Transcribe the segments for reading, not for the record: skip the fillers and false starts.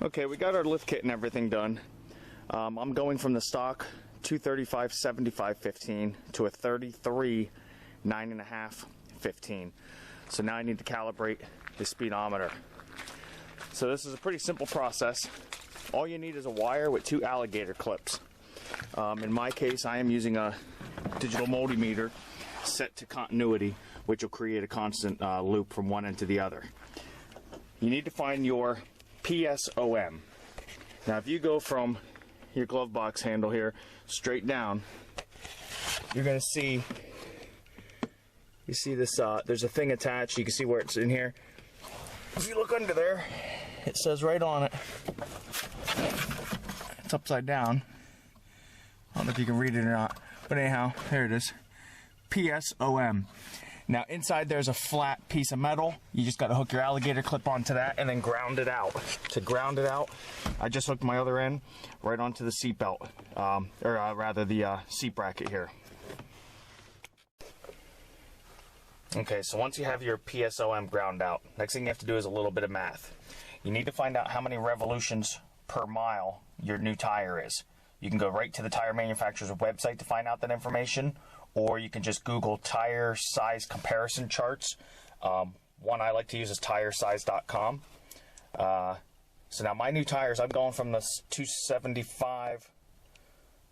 Okay, we got our lift kit and everything done. I'm going from the stock 235/75/15 to a 33 9.5 15. So now I need to calibrate the speedometer. So this is a pretty simple process. All you need is a wire with 2 alligator clips. In my case, I am using a digital multimeter set to continuity, which will create a constant loop from one end to the other. You need to find your Pso M. Now if you go from your glove box handle here straight down, you're going to see, you see this, there's a thing attached. You can see where it's in here. If you look under there, it says right on it, it's upside down. I don't know if you can read it or not, but anyhow, there it is. Pso M. Now inside there's a flat piece of metal. You just got to hook your alligator clip onto that and then ground it out. To ground it out, I just hooked my other end right onto the seat belt, rather the seat bracket here. Okay, so once you have your Pso M ground out, next thing you have to do is a little bit of math. You need to find out how many revolutions per mile your new tire is. You can go right to the tire manufacturer's website to find out that information, or you can just Google tire size comparison charts. One I like to use is tiresize.com. So now my new tires, I'm going from the 275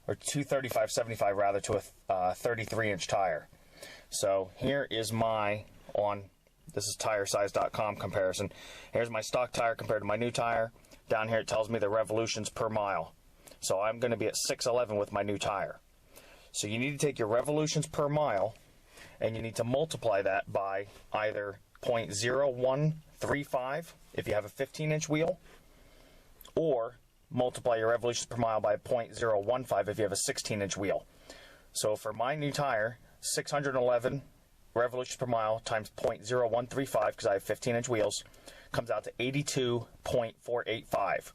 or 235/75 rather to a 33-inch tire. So here is my this is tiresize.com comparison. Here's my stock tire compared to my new tire. Down here it tells me the revolutions per mile. So I'm going to be at 611 with my new tire. So you need to take your revolutions per mile and you need to multiply that by either 0.0135 if you have a 15-inch wheel, or multiply your revolutions per mile by 0.015 if you have a 16-inch wheel. So for my new tire, 611 revolutions per mile times 0.0135, because I have 15-inch wheels, comes out to 82.485.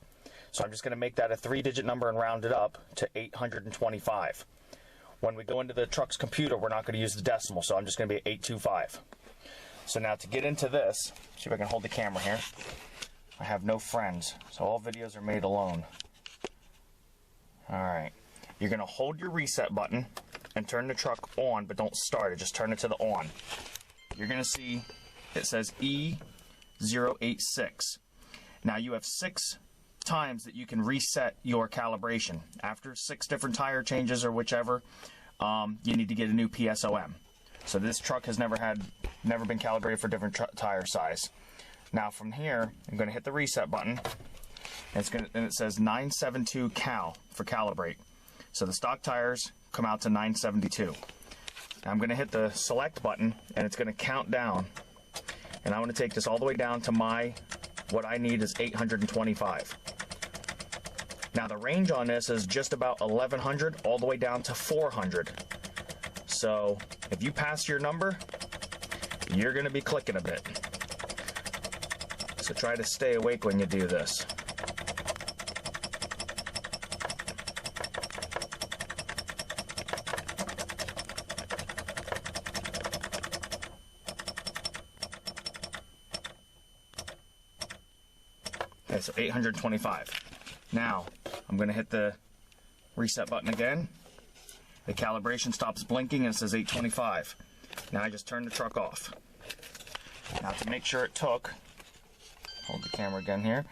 So I'm just going to make that a 3-digit number and round it up to 825. When we go into the truck's computer, we're not going to use the decimal, so I'm just going to be at 825. So now to get into this, see if I can hold the camera here. I have no friends, so all videos are made alone. Alright, you're going to hold your reset button and turn the truck on, but don't start it, just turn it to the on. You're going to see it says E086. Now you have 6 times that you can reset your calibration. After 6 different tire changes or whichever, you need to get a new Pso M. So this truck has never been calibrated for different tire size. Now from here, I'm going to hit the reset button, and it says 972 cal for calibrate. So the stock tires come out to 972. Now I'm going to hit the select button, and it's going to count down, and I want to take this all the way down to what I need is 825. Now the range on this is just about 1100 all the way down to 400. So if you pass your number, you're going to be clicking a bit. So try to stay awake when you do this. Okay, so 825. Now, I'm going to hit the reset button again. The calibration stops blinking and it says 825. Now I just turn the truck off. Now to make sure it took, hold the camera again here,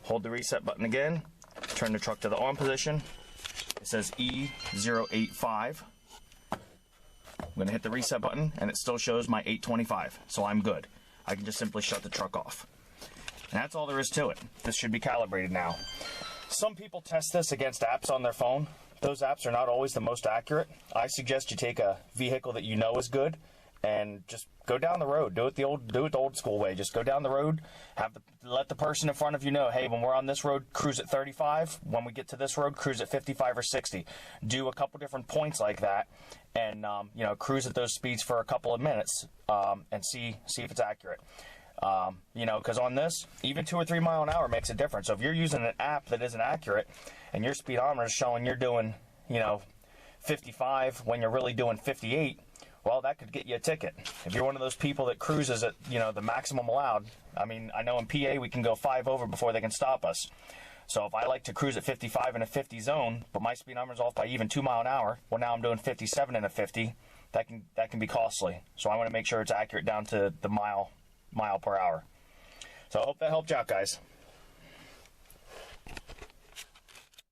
hold the reset button again, turn the truck to the on position. It says E085. I'm going to hit the reset button and it still shows my 825, so I'm good. I can just simply shut the truck off. And that's all there is to it. This should be calibrated now. Some people test this against apps on their phone. Those apps are not always the most accurate. I suggest you take a vehicle that you know is good and just go down the road. Do it the old school way. Just go down the road, let the person in front of you know, hey, when we're on this road, cruise at 35. When we get to this road, cruise at 55 or 60. Do a couple different points like that, and cruise at those speeds for a couple of minutes, and see if it's accurate. Because on this, even 2 or 3 mile an hour makes a difference. So if you're using an app that isn't accurate and your speedometer is showing you're doing, 55 when you're really doing 58, well, that could get you a ticket. If you're one of those people that cruises at, you know, the maximum allowed, I mean, I know in PA we can go 5 over before they can stop us. So if I like to cruise at 55 in a 50 zone, but my speed number's off by even 2 miles an hour, well, now I'm doing 57 in a 50, that can be costly. So I want to make sure it's accurate down to the mile per hour. So I hope that helped you out, guys.